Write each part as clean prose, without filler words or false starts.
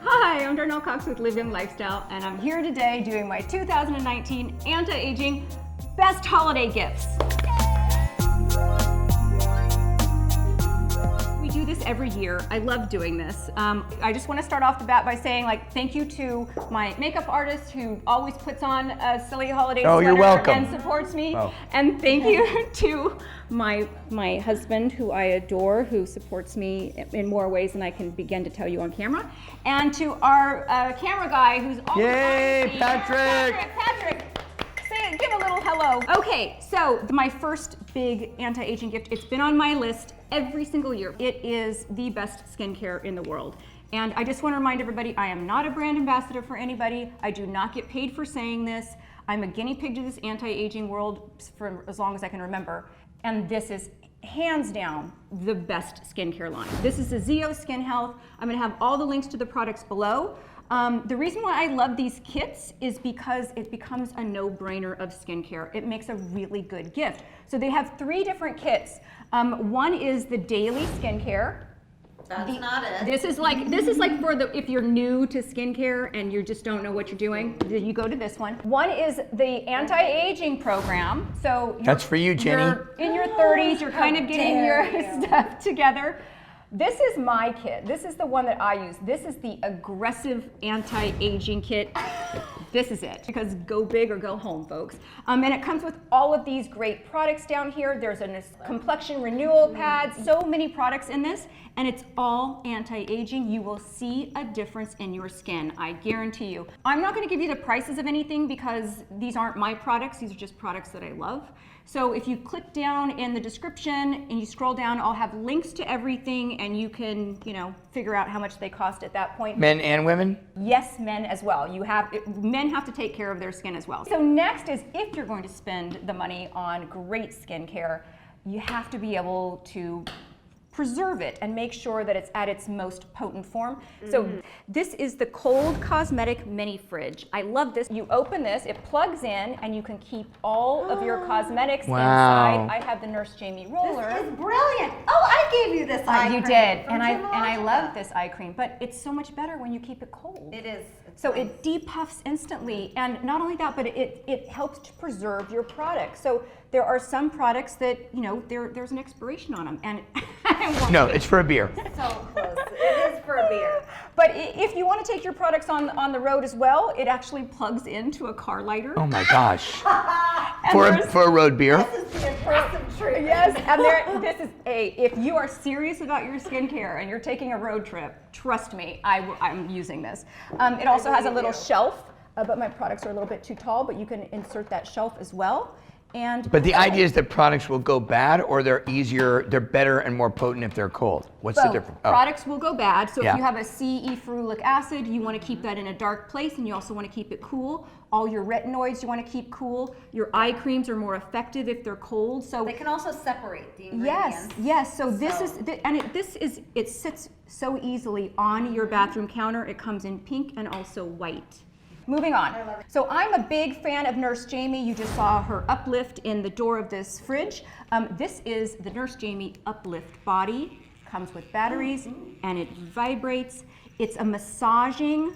Hi, I'm Darnell with Live Young Lifestyle, and I'm here today doing my 2019 anti-aging best holiday gifts. We do this every year. I love doing this. I just want to start off the bat by saying, thank you to my makeup artist who always puts on a silly holiday sweater you're welcome. and supports me. And thank you to my husband, who I adore, who supports me in more ways than I can begin to tell you on camera. And to our camera guy, who's always Yay, Patrick! Patrick! Give a little hello. Okay, so my first big anti-aging gift, it's been on my list every single year. It is the best skincare in the world. And I just want to remind everybody, I am not a brand ambassador for anybody. I do not get paid for saying this. I'm a guinea pig to this anti-aging world for as long as I can remember. And this is hands down the best skincare line. This is the Zeo Skin Health. I'm going to have all the links to the products below. The reason why I love these kits is because it becomes a no-brainer of skincare. It makes a really good gift. So they have 3 different kits. One is the daily skincare. That's not it. This is like for if you're new to skincare and you just don't know what you're doing, you go to this one. One is the anti-aging program. So that's for you, Jenny. You're in your 30s, you're kind of getting your stuff together. This is my kit. This is the one that I use. This is the aggressive anti-aging kit. This is it, because go big or go home, folks. And it comes with all of these great products down here. There's a complexion renewal pad, so many products in this, and it's all anti-aging. You will see a difference in your skin, I guarantee you. I'm not gonna give you the prices of anything because these aren't my products, these are just products that I love. So if you click down in the description and you scroll down, I'll have links to everything and you can, figure out how much they cost at that point. Men and women? Yes, men as well. Men have to take care of their skin as well. So next is, if you're going to spend the money on great skincare, you have to be able to preserve it and make sure that it's at its most potent form. So this is the Cold Cosmetic Mini Fridge. I love this. You open this, it plugs in, and you can keep all of your cosmetics inside. I have the Nurse Jamie roller. This is brilliant. Oh, I gave you this eye cream. You did, and I love this eye cream, but it's so much better when you keep it cold. It is. So it depuffs instantly, and not only that, but it helps to preserve your product. So there are some products that, there's an expiration on them, and no, it's for a beer. So close. It is for a beer. But if you want to take your products on the road as well, it actually plugs into a car lighter. Oh my gosh. for a road beer. This is the impressive truth. Yes, and if you are serious about your skincare and you're taking a road trip, trust me, I'm using this. It also has a little shelf, but my products are a little bit too tall, but you can insert that shelf as well. But the idea is that products will go bad, or they're better and more potent if they're cold. What's the difference? Products will go bad. So if you have a CE ferulic acid, you want to keep that in a dark place, and you also want to keep it cool. All your retinoids you want to keep cool. Your eye creams are more effective if they're cold. So they can also separate the ingredients. Yes. So it sits so easily on your bathroom counter. It comes in pink and also white. Moving on. So I'm a big fan of Nurse Jamie. You just saw her uplift in the door of this fridge. This is the Nurse Jamie Uplift Body. Comes with batteries and it vibrates. It's a massaging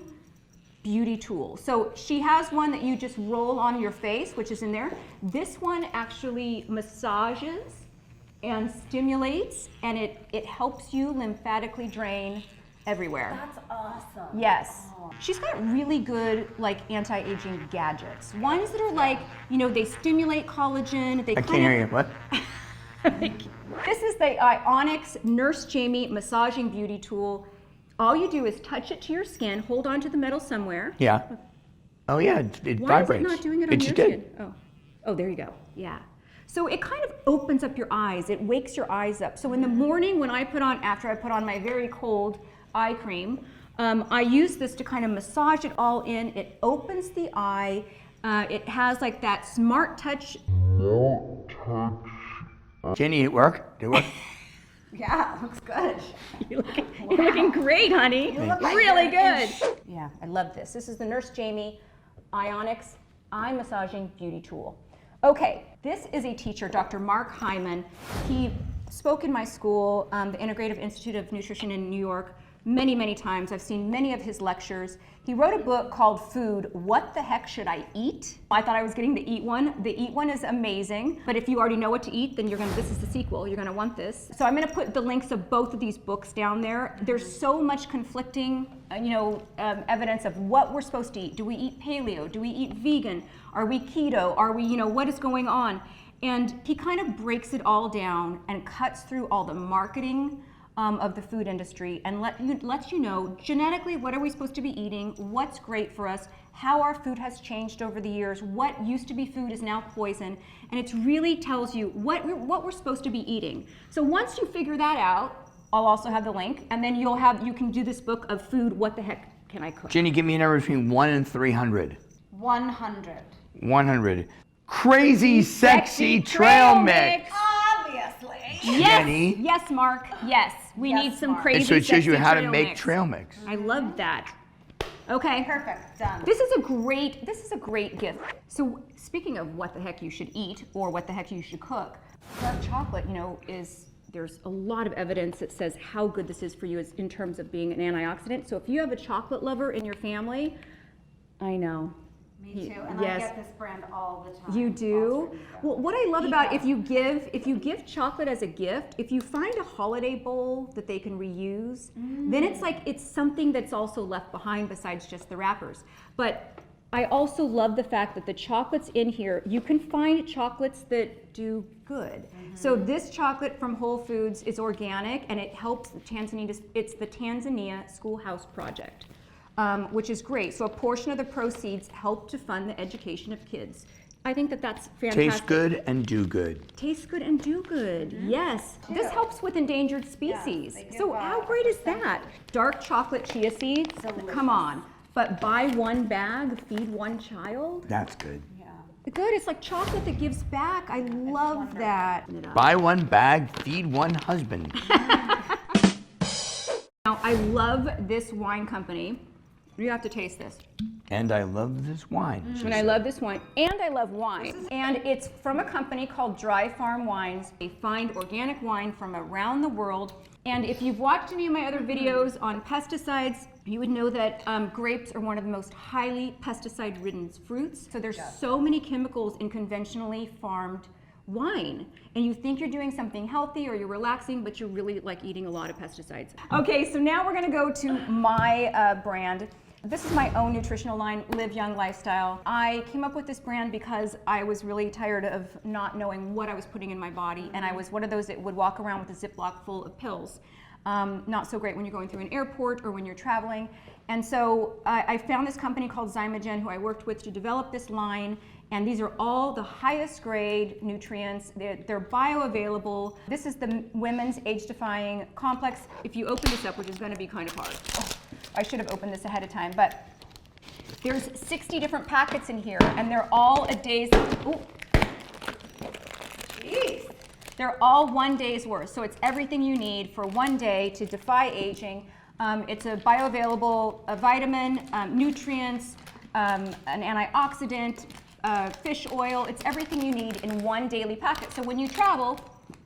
beauty tool. So she has one that you just roll on your face, which is in there. This one actually massages and stimulates, and it helps you lymphatically drain everywhere. That's awesome. Yes. She's got really good anti-aging gadgets. Ones that are they stimulate collagen. I can't hear you. What? This is the Eyeonix Nurse Jamie Massaging Beauty Tool. All you do is touch it to your skin, hold on to the metal somewhere. Yeah. Oh yeah, it Why vibrates. Why is it not doing it on your skin? Oh, there you go. Yeah. So it kind of opens up your eyes. It wakes your eyes up. So in the morning after I put on my very cold eye cream, I use this to kind of massage it all in. It opens the eye. It has that smart touch. Jenny, did it work? Yeah, it looks good. You're looking great, honey. Really good. Yeah, I love this. This is the Nurse Jamie Eyeonix Eye Massaging Beauty Tool. Okay, this is a teacher, Dr. Mark Hyman. He spoke in my school, the Integrative Institute of Nutrition in New York, many, many times. I've seen many of his lectures. He wrote a book called Food, What the Heck Should I Eat? I thought I was getting the Eat one. The Eat one is amazing, but if you already know what to eat, then this is the sequel, you're gonna want this. So I'm gonna put the links of both of these books down there. There's so much conflicting evidence of what we're supposed to eat. Do we eat paleo? Do we eat vegan? Are we keto? Are we, what is going on? And he kind of breaks it all down and cuts through all the marketing of the food industry and lets you know genetically what are we supposed to be eating, what's great for us, how our food has changed over the years, what used to be food is now poison, and it really tells you what we're supposed to be eating. So once you figure that out, I'll also have the link, and then you can do this book of Food, What the Heck Can I Cook? Jenny, give me a number between 1 and 300. 100. 100. Crazy sexy trail mix. Obviously. Yes, Jenny. yes, Mark, yes. We Yes, need some Mark. crazy And so it shows you sexy how to trail make mix. trail mix. I love that. Okay. Perfect. Done. This is a great gift. So speaking of what the heck you should eat or what the heck you should cook, dark chocolate, there's a lot of evidence that says how good this is for you in terms of being an antioxidant. So if you have a chocolate lover in your family, I know. Me too. And yes. I get this brand all the time. You do? Also Eco. Well, what I love about Eco. if you give chocolate as a gift, if you find a holiday bowl that they can reuse, then it's something that's also left behind besides just the wrappers. But I also love the fact that the chocolates in here, you can find chocolates that do good. So this chocolate from Whole Foods is organic and it helps it's the Tanzania Schoolhouse Project. Which is great. So a portion of the proceeds help to fund the education of kids. I think that's fantastic. Taste good and do good. Taste good and do good. Yes. This helps with endangered species. they So give how great is that? Dark chocolate chia seeds. Delicious. Come on. But buy one bag, feed one child. That's good. Yeah. Good. It's like chocolate that gives back. I love wonderful. that. Buy one bag, feed one husband. Now I love this wine company. You have to taste this. And I love this wine. And I love this wine, and I love wine. And it's from a company called Dry Farm Wines. They find organic wine from around the world. And if you've watched any of my other videos on pesticides, you would know that grapes are one of the most highly pesticide-ridden fruits. So there's so many chemicals in conventionally farmed wine, and you think you're doing something healthy or you're relaxing, but you're really like eating a lot of pesticides. Okay, so now we're gonna go to my brand. This is my own nutritional line, Live Young Lifestyle. I came up with this brand because I was really tired of not knowing what I was putting in my body, and I was one of those that would walk around with a Ziploc full of pills. Not so great when you're going through an airport or when you're traveling. And so I found this company called Zymogen, who I worked with to develop this line. And these are all the highest grade nutrients. They're bioavailable. This is the Women's Age-Defying Complex. If you open this up, which is going to be kind of hard. Oh, I should have opened this ahead of time, but there's 60 different packets in here, and they're all a day's. Ooh. Jeez. They're all 1 day's worth, so it's everything you need for 1 day to defy aging. It's a bioavailable vitamin, nutrients, an antioxidant, fish oil. It's everything you need in one daily packet. So when you travel,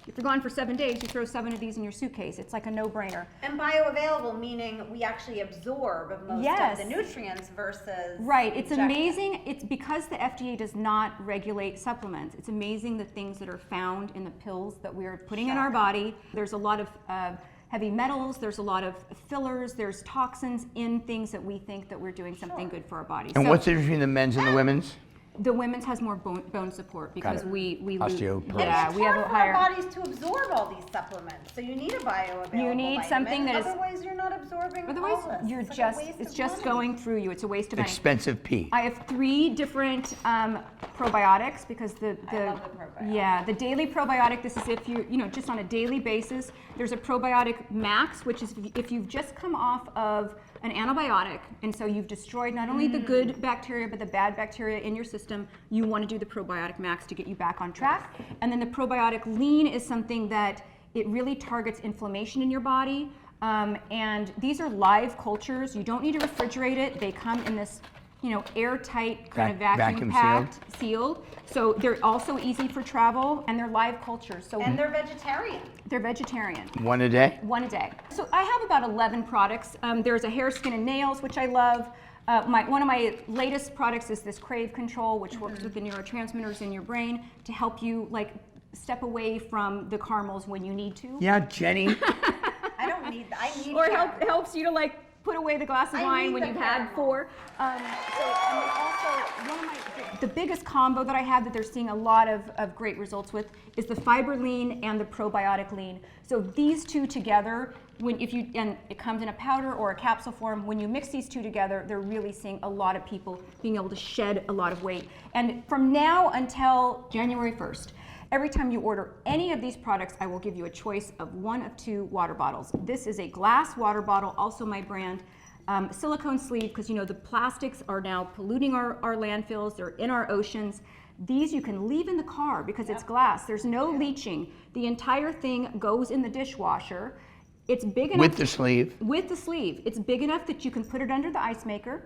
if you're gone for 7 days, you throw 7 of these in your suitcase. It's like a no-brainer. And bioavailable, meaning we actually absorb most of the nutrients versus Right, it's injected. amazing. It's because the FDA does not regulate supplements. It's amazing the things that are found in the pills that we're putting in our body. There's a lot of heavy metals, there's a lot of fillers, there's toxins in things that we think that we're doing something good for our body. And So what's the difference between the men's and the women's? the women's has more bone support because it. we Osteoporosis. yeah, It's we have hard a for higher our bodies to absorb all these supplements. So you need a bioavailable You need vitamin. something that is- Otherwise, you're not absorbing all Otherwise, this. you're It's like a just waste it's of just money. going through you. It's a waste of money. Expensive pee. I have 3 different probiotics because I love the probiotic. yeah, the daily probiotic. This is if you just on a daily basis. There's a probiotic max, which is if you've just come off of an antibiotic, and so you've destroyed not only the good bacteria but the bad bacteria in your system. You want to do the probiotic max to get you back on track. And then the probiotic lean is something that it really targets inflammation in your body. And these are live cultures. You don't need to refrigerate it. They come in this you know, airtight, kind of Vacuum vacuum packed, sealed. So they're also easy for travel, and they're live cultures. So And they're vegetarian. they're vegetarian. One a day? One a day. So I have about 11 products. There's a hair, skin, and nails, which I love. One of my latest products is this Crave Control, which works with the neurotransmitters in your brain to help you like step away from the caramels when you need to. Yeah, Jenny. I don't need that. I need Or caramel. helps you to like put away the glass of wine need when the you've had caramel. 4. And then also one of the biggest combo that I have that they're seeing a lot of great results with is the fiber lean and the probiotic lean. So these two together, and it comes in a powder or a capsule form, when you mix these two together, they're really seeing a lot of people being able to shed a lot of weight. And from now until January 1st, every time you order any of these products, I will give you a choice of 1 of 2 water bottles. This is a glass water bottle, also my brand. Silicone sleeve, because you know the plastics are now polluting our landfills, they're in our oceans. These you can leave in the car because it's glass. There's no leaching. The entire thing goes in the dishwasher. It's big enough. With the sleeve. With the sleeve. It's big enough that you can put it under the ice maker.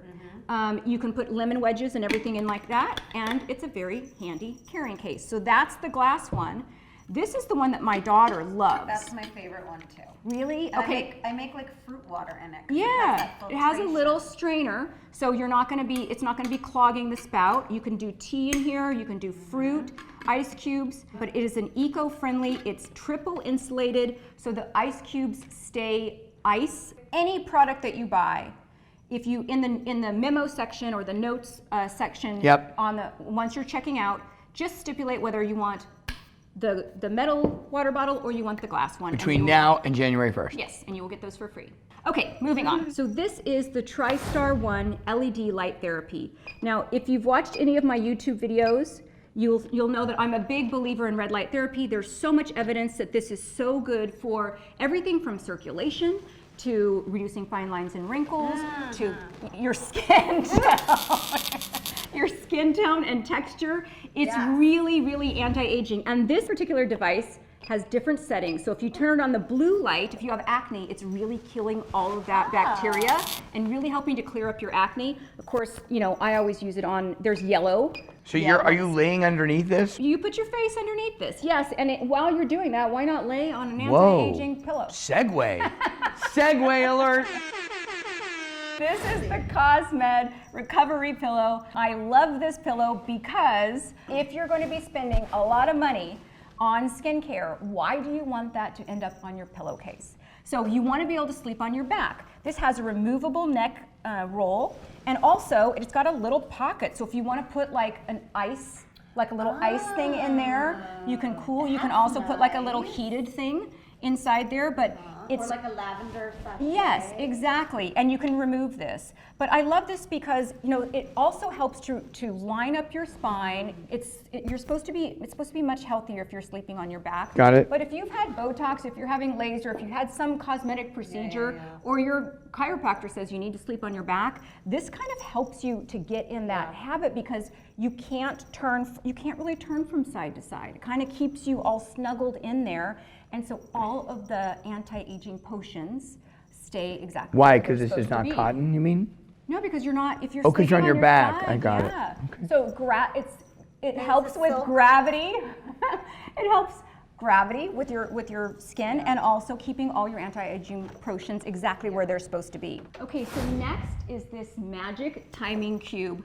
You can put lemon wedges and everything in like that, and it's a very handy carrying case. So that's the glass one. This is the one that my daughter loves. That's my favorite one too. Really? And Okay. I make like fruit water in it. 'Cause Yeah, that it has a filtration. little strainer, so it's not going to be clogging the spout. You can do tea in here, you can do fruit, ice cubes, but it is an eco-friendly, it's triple insulated, so the ice cubes stay ice. Any product that you buy, if you in the memo section or the notes section, Yep. once you're checking out, just stipulate whether you want the metal water bottle or you want the glass one. Between now and January 1st. Yes, and you will get those for free. Okay, moving on. So this is the Tristar 1 LED light therapy. Now, if you've watched any of my YouTube videos, you'll know that I'm a big believer in red light therapy. There's so much evidence that this is so good for everything from circulation to reducing fine lines and wrinkles to your skin tone. Your skin tone and texture. It's really, really anti-aging. And this particular device has different settings. So if you turn it on the blue light, if you have acne, it's really killing all of that bacteria and really helping to clear up your acne. Of course, you know, I always use it on, there's yellow. So are you laying underneath this? You put your face underneath this, yes. And while you're doing that, why not lay on an anti-aging pillow? Segway. Segway alert. This is the Cosmetic recovery pillow. I love this pillow because if you're going to be spending a lot of money on skincare, why do you want that to end up on your pillowcase? So you want to be able to sleep on your back. This has a removable neck roll, and also it's got a little pocket. So if you want to put like a little ice thing in there, you can cool. You can also put like a little heated thing inside there, but it's or like a lavender sachet. Yes, exactly. And you can remove this. But I love this because, you know, it also helps to line up your spine. It's supposed to be much healthier if you're sleeping on your back. Got it. But if you've had Botox, if you're having laser, if you had some cosmetic procedure, or your chiropractor says you need to sleep on your back, this kind of helps you to get in that habit because you can't really turn from side to side. It kind of keeps you all snuggled in there. And so all of the anti-aging potions stay exactly. Why? Because Because this is not cotton, you mean? No, because you're not. If you're Oh, 'cause you're sleeping on your back. side, I got it. yeah. Okay. So it helps with gravity. It helps gravity with your skin and also keeping all your anti-aging potions exactly where they're supposed to be. Okay, so next is this magic timing cube.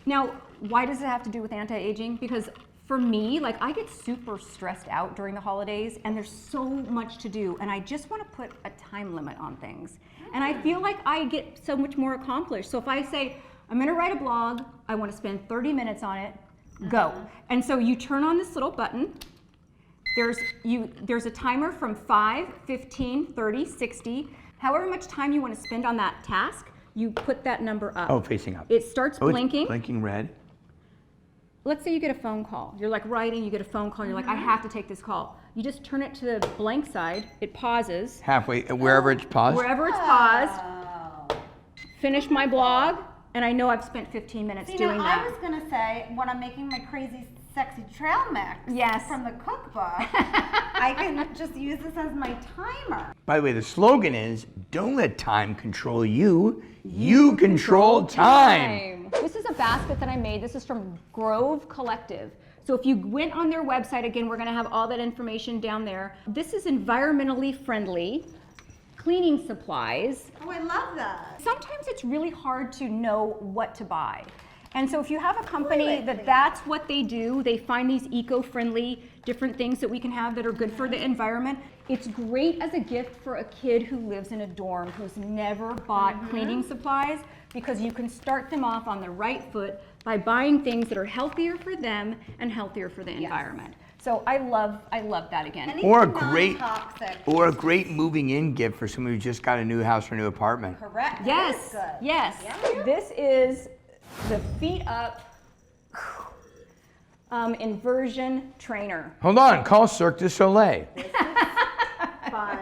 Now, why does it have to do with anti-aging? Because for me, like I get super stressed out during the holidays and there's so much to do and I just want to put a time limit on things. And I feel like I get so much more accomplished. So if I say, I'm gonna write a blog, I want to spend 30 minutes on it, go. And so you turn on this little button. There's a timer from 5, 15, 30, 60. However much time you want to spend on that task, you put that number up. Oh, facing up. It starts Oh, it's blinking. blinking red. Let's say you get a phone call. You're like writing, you get a phone call, you're like, I have to take this call. You just turn it to the blank side, it pauses. Halfway, wherever it's paused. Wherever it's paused, finish my blog, and I know I've spent 15 minutes doing I that. was gonna say when I'm making my crazy sexy trail mix Yes. from the cookbook, I can just use this as my timer. By the way, the slogan is, don't let time control you. You control time. This is a basket that I made. This is from Grove Collective. So if you went on their website, again, we're gonna have all that information down there. This is environmentally friendly cleaning supplies. Oh, I love that. Sometimes it's really hard to know what to buy. And so if you have a company that's what they do, they find these eco-friendly different things that we can have that are good for the environment. It's great as a gift for a kid who lives in a dorm who's never bought cleaning supplies, because you can start them off on the right foot by buying things that are healthier for them and healthier for the environment. So I love that again. Anything Or non-toxic. a great moving in gift for someone who just got a new house or new apartment. Correct. Yes, That is good. yes. Yeah. This is the Feet Up Inversion Trainer. Hold on, call Cirque du Soleil. Fun.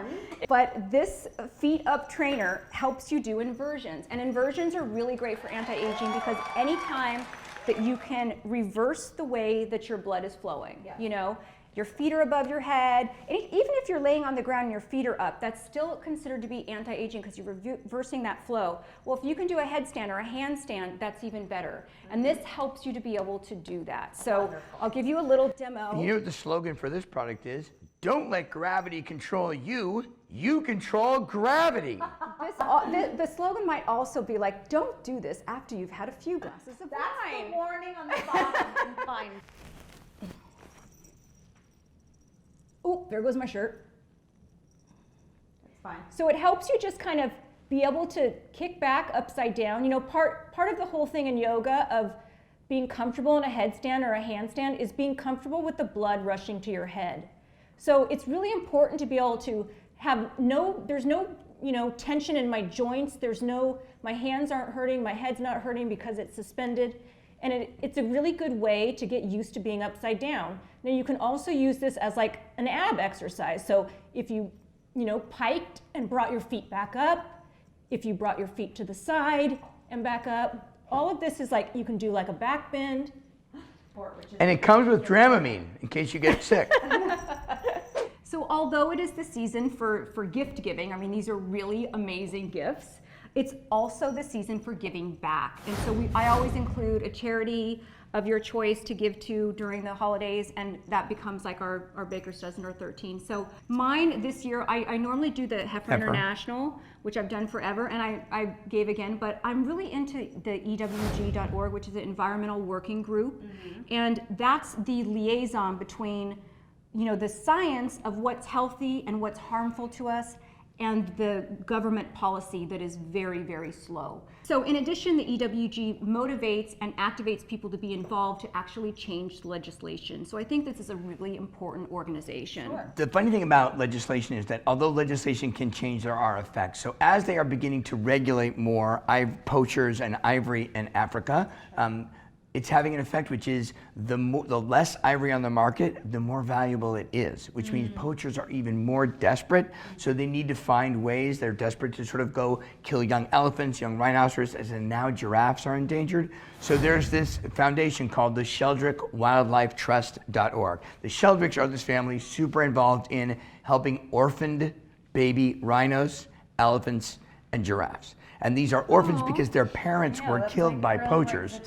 But this Feet Up Trainer helps you do inversions. And inversions are really great for anti-aging because anytime that you can reverse the way that your blood is flowing, you know, your feet are above your head. And even if you're laying on the ground and your feet are up, that's still considered to be anti-aging because you're reversing that flow. Well, if you can do a headstand or a handstand, that's even better. And this helps you to be able to do that. So I'll give you a little demo. You know what the slogan for this product is? Don't let gravity control you, you control gravity. The slogan might also be like, don't do this after you've had a few glasses of That's wine. the warning on the bottom. Fine. Oh, there goes my shirt. It's fine. So it helps you just kind of be able to kick back upside down. You know, part of the whole thing in yoga of being comfortable in a headstand or a handstand is being comfortable with the blood rushing to your head. So it's really important to be able to have there's no, you know, tension in my joints. My hands aren't hurting, my head's not hurting because it's suspended. And it's a really good way to get used to being upside down. Now you can also use this as like an ab exercise. So if you piked and brought your feet back up, if you brought your feet to the side and back up, all of this is like, you can do like a back bend. And it comes with Dramamine in case you get sick. So although it is the season for gift giving, I mean, these are really amazing gifts, it's also the season for giving back. And so I always include a charity of your choice to give to during the holidays, and that becomes like our Baker's Dozen or 13. So mine this year, I normally do the Heifer International, which I've done forever, and I gave again, but I'm really into the EWG.org, which is an environmental working group, and that's the liaison between, you know, the science of what's healthy and what's harmful to us, and the government policy that is very, very slow. So in addition, the EWG motivates and activates people to be involved to actually change legislation. So I think this is a really important organization. Sure. The funny thing about legislation is that although legislation can change, there are effects. So as they are beginning to regulate more poachers and ivory in Africa, it's having an effect, which is the less ivory on the market, the more valuable it is, which means poachers are even more desperate. So they need to find ways. They're desperate to sort of go kill young elephants, young rhinoceroses, and now giraffes are endangered. So there's this foundation called the SheldrickWildlifeTrust.org. The Sheldricks are this family super involved in helping orphaned baby rhinos, elephants, and giraffes. And these are orphans because their parents were killed by poachers.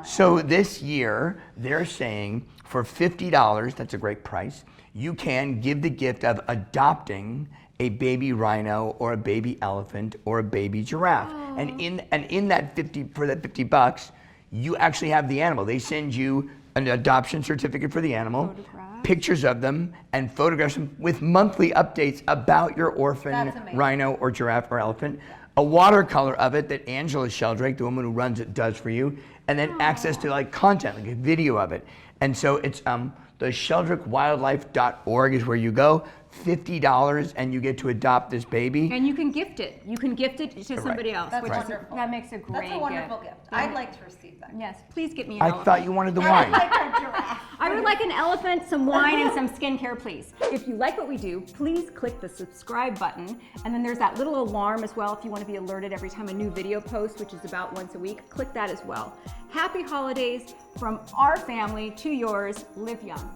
So this year, they're saying for $50, that's a great price, you can give the gift of adopting a baby rhino or a baby elephant or a baby giraffe. And in that $50, you actually have the animal. They send you an adoption certificate for the animal, pictures of them, and photographs them with monthly updates about your orphan rhino or giraffe or elephant. A watercolor of it that Angela Sheldrake, the woman who runs it, does for you, and then access to like content, like a video of it. And so it's the SheldrickWildlife.org is where you go. $50 and you get to adopt this baby. And you can gift it. You can gift it to somebody else. That's which wonderful. that makes a great That's a wonderful gift. gift. I'd like to receive that. Yes, please get me an I elephant. thought you wanted the wine. Like a giraffe. I would like an elephant, some wine, and some skincare, please. If you like what we do, please click the subscribe button. And then there's that little alarm as well if you want to be alerted every time a new video posts, which is about once a week. Click that as well. Happy holidays from our family to yours. Live young.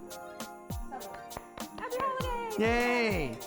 Happy holidays! Yay!